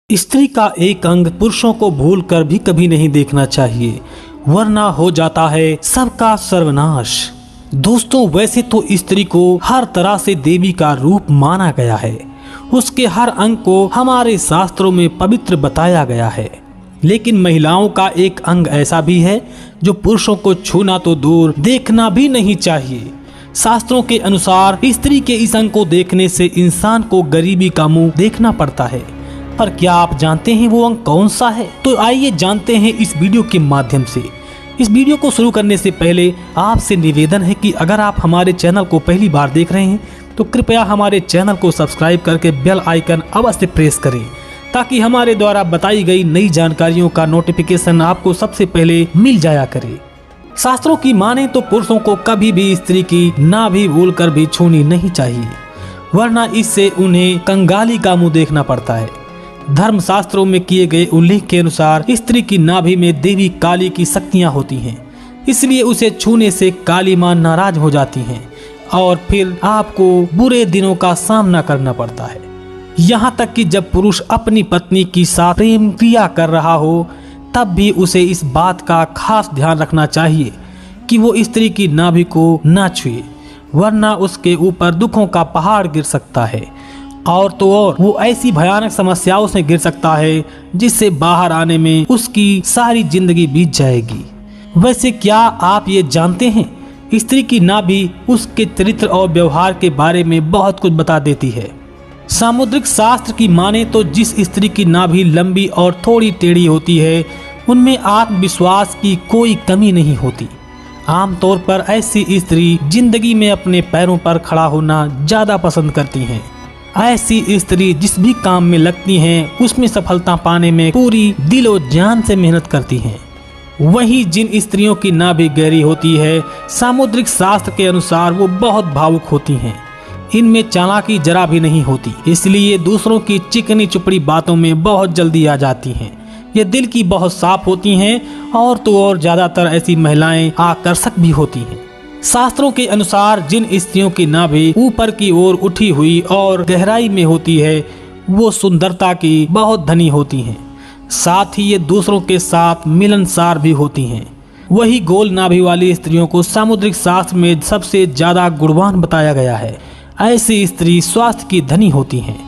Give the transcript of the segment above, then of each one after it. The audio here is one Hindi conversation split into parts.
स्त्री का एक अंग पुरुषों को भूलकर भी कभी नहीं देखना चाहिए, वरना हो जाता है सबका सर्वनाश। दोस्तों, वैसे तो स्त्री को हर तरह से देवी का रूप माना गया है। उसके हर अंग को हमारे शास्त्रों में पवित्र बताया गया है। लेकिन महिलाओं का एक अंग ऐसा भी है जो पुरुषों को छूना तो दूर, देखना भी नहीं चाहिए। शास्त्रों के अनुसार स्त्री के इस अंग को देखने से इंसान को गरीबी का मुंह देखना पड़ता है। पर क्या आप जानते हैं वो अंग कौन सा है? तो आइए जानते हैं इस वीडियो के माध्यम से। इस वीडियो को शुरू करने से पहले आपसे निवेदन है कि अगर आप हमारे चैनल को पहली बार देख रहे हैं तो कृपया हमारे चैनल को सब्सक्राइब करके बेल आइकन अवश्य प्रेस करें, ताकि हमारे द्वारा बताई गई नई जानकारियों का नोटिफिकेशन आपको सबसे पहले मिल जाया करे। शास्त्रों की माने तो पुरुषों को कभी भी स्त्री की नाभि भूलकर भी छूनी नहीं चाहिए, वरना इससे उन्हें कंगाली का मुंह देखना पड़ता है। धर्म शास्त्रों में किए गए उल्लेख के अनुसार स्त्री की नाभि में देवी काली की शक्तियां होती हैं, इसलिए उसे छूने से काली मां नाराज हो जाती हैं और फिर आपको बुरे दिनों का सामना करना पड़ता है। यहाँ तक कि जब पुरुष अपनी पत्नी के साथ प्रेम क्रिया कर रहा हो तब भी उसे इस बात का खास ध्यान रखना चाहिए कि वो स्त्री की नाभि को ना छुए, वरना उसके ऊपर दुखों का पहाड़ गिर सकता है और तो और वो ऐसी भयानक समस्याओं से गिर सकता है जिससे बाहर आने में उसकी सारी जिंदगी बीत जाएगी। वैसे क्या आप ये जानते हैं, स्त्री की नाभि उसके चरित्र और व्यवहार के बारे में बहुत कुछ बता देती है। सामुद्रिक शास्त्र की माने तो जिस स्त्री की नाभि लंबी और थोड़ी टेढ़ी होती है उनमें आत्मविश्वास की कोई कमी नहीं होती। आमतौर पर ऐसी स्त्री जिंदगी में अपने पैरों पर खड़ा होना ज्यादा पसंद करती हैं। ऐसी स्त्री जिस भी काम में लगती हैं उसमें सफलता पाने में पूरी दिलो जान से मेहनत करती हैं। वहीं जिन स्त्रियों की नाभि गहरी होती है, सामुद्रिक शास्त्र के अनुसार वो बहुत भावुक होती हैं। इनमें चालाकी जरा भी नहीं होती, इसलिए दूसरों की चिकनी चुपड़ी बातों में बहुत जल्दी आ जाती हैं। ये दिल की बहुत साफ होती हैं और तो और ज्यादातर ऐसी महिलाएं आकर्षक भी होती हैं। शास्त्रों के अनुसार जिन स्त्रियों की नाभि ऊपर की ओर उठी हुई और गहराई में होती है वो सुंदरता की बहुत धनी होती हैं, साथ ही ये दूसरों के साथ मिलनसार भी होती हैं। वही गोल नाभि वाली स्त्रियों को सामुद्रिक शास्त्र में सबसे ज्यादा गुणवान बताया गया है। ऐसी स्त्री स्वास्थ्य की धनी होती हैं,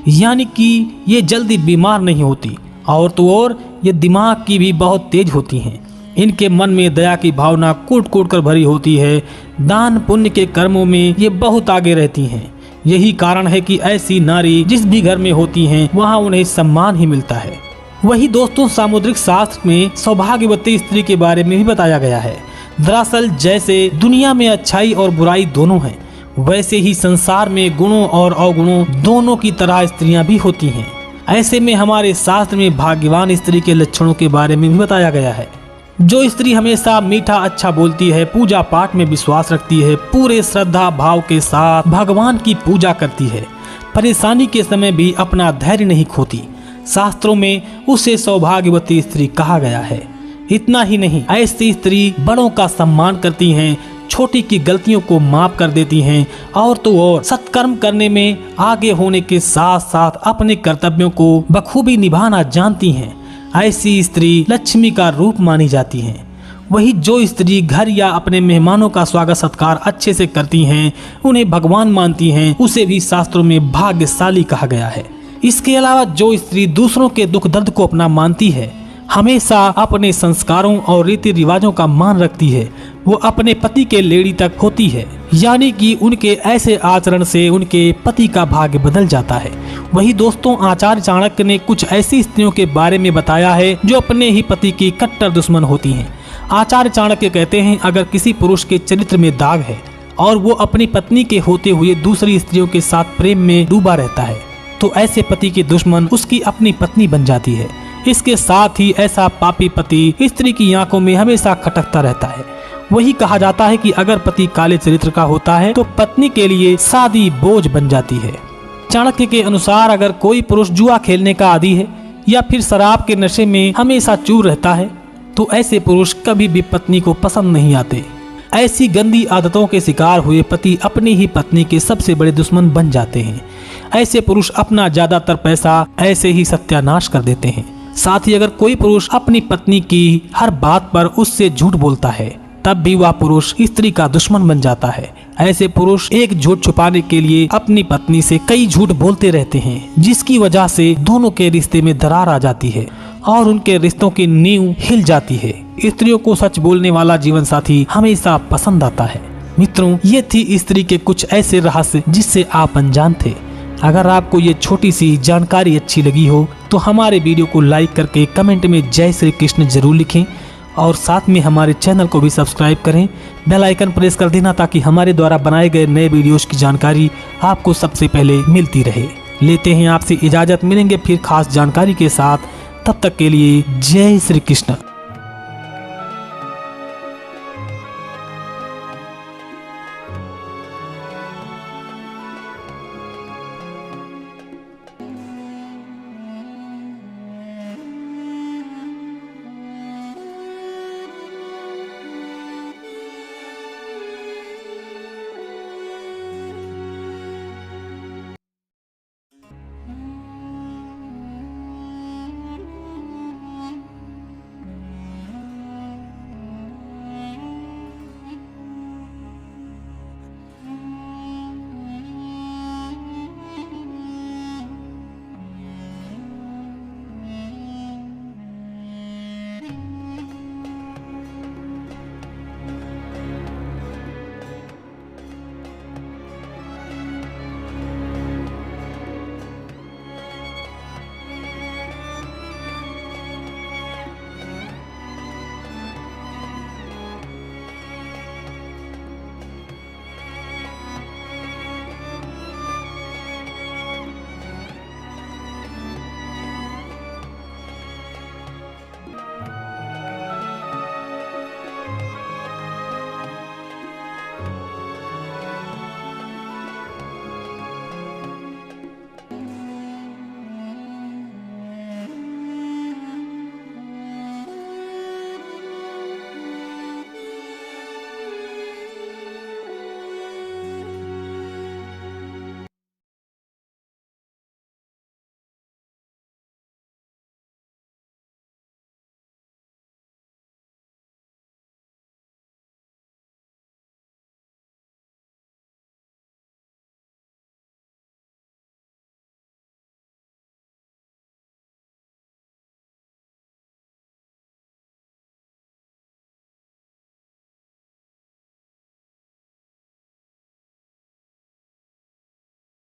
यानी कि ये जल्दी बीमार नहीं होती और तो और ये दिमाग की भी बहुत तेज होती हैं। इनके मन में दया की भावना कूट कूट कर भरी होती है। दान पुण्य के कर्मों में ये बहुत आगे रहती हैं। यही कारण है कि ऐसी नारी जिस भी घर में होती हैं वहाँ उन्हें सम्मान ही मिलता है। वही दोस्तों, सामुद्रिक शास्त्र में सौभाग्यवती स्त्री के बारे में भी बताया गया है। दरअसल जैसे दुनिया में अच्छाई और बुराई दोनों हैं, वैसे ही संसार में गुणों और अवगुणों दोनों की तरह स्त्रियां भी होती हैं। ऐसे में हमारे शास्त्र में भाग्यवान स्त्री के लक्षणों के बारे में भी बताया गया है। जो स्त्री हमेशा मीठा अच्छा बोलती है, पूजा पाठ में विश्वास रखती है, पूरे श्रद्धा भाव के साथ भगवान की पूजा करती है, परेशानी के समय भी अपना धैर्य नहीं खोती, शास्त्रों में उसे सौभाग्यवती स्त्री कहा गया है। इतना ही नहीं, ऐसी स्त्री बड़ों का सम्मान करती हैं, छोटी की गलतियों को माफ कर देती हैं और तो और सत्कर्म करने में आगे होने के साथ साथ अपने कर्तव्यों को बखूबी निभाना जानती हैं। ऐसी स्त्री लक्ष्मी का रूप मानी जाती हैं। वही जो स्त्री घर या अपने मेहमानों का स्वागत सत्कार अच्छे से करती हैं, उन्हें भगवान मानती हैं, उसे भी शास्त्रों में भाग्यशाली कहा गया है। इसके अलावा जो स्त्री दूसरों के दुख दर्द को अपना मानती है, हमेशा अपने संस्कारों और रीति रिवाजों का मान रखती है, वो अपने पति के लेडी तक होती है, यानी कि उनके ऐसे आचरण से उनके पति का भाग्य बदल जाता है। वही दोस्तों, आचार्य चाणक्य ने कुछ ऐसी स्त्रियों के बारे में बताया है जो अपने ही पति की कट्टर दुश्मन होती हैं। आचार्य चाणक्य कहते हैं, अगर किसी पुरुष के चरित्र में दाग है और वो अपनी पत्नी के होते हुए दूसरी स्त्रियों के साथ प्रेम में डूबा रहता है तो ऐसे पति की दुश्मन उसकी अपनी पत्नी बन जाती है। इसके साथ ही ऐसा पापी पति स्त्री की आंखों में हमेशा खटकता रहता है। वही कहा जाता है कि अगर पति काले चरित्र का होता है तो पत्नी के लिए शादी बोझ बन जाती है। चाणक्य के अनुसार अगर कोई पुरुष जुआ खेलने का आदी है या फिर शराब के नशे में हमेशा चूर रहता है तो ऐसे पुरुष कभी भी पत्नी को पसंद नहीं आते। ऐसी गंदी आदतों के शिकार हुए पति अपनी ही पत्नी के सबसे बड़े दुश्मन बन जाते हैं। ऐसे पुरुष अपना ज्यादातर पैसा ऐसे ही सत्यानाश कर देते हैं। साथ ही अगर कोई पुरुष अपनी पत्नी की हर बात पर उससे झूठ बोलता है, तब भी वह पुरुष स्त्री का दुश्मन बन जाता है। ऐसे पुरुष एक झूठ छुपाने के लिए अपनी पत्नी से कई झूठ बोलते रहते हैं, जिसकी वजह से दोनों के रिश्ते में दरार आ जाती है और उनके रिश्तों की नींव हिल जाती है। स्त्रियों को सच बोलने वाला जीवन साथी हमेशा पसंद आता है। मित्रों, ये थी स्त्री के कुछ ऐसे रहस्य जिससे आप अनजान थे। अगर आपको ये छोटी सी जानकारी अच्छी लगी हो तो हमारे वीडियो को लाइक करके कमेंट में जय श्री कृष्ण जरूर लिखें और साथ में हमारे चैनल को भी सब्सक्राइब करें। बेल आइकन प्रेस कर देना ताकि हमारे द्वारा बनाए गए नए वीडियोस की जानकारी आपको सबसे पहले मिलती रहे। लेते हैं आपसे इजाजत, मिलेंगे फिर खास जानकारी के साथ। तब तक के लिए जय श्री कृष्ण।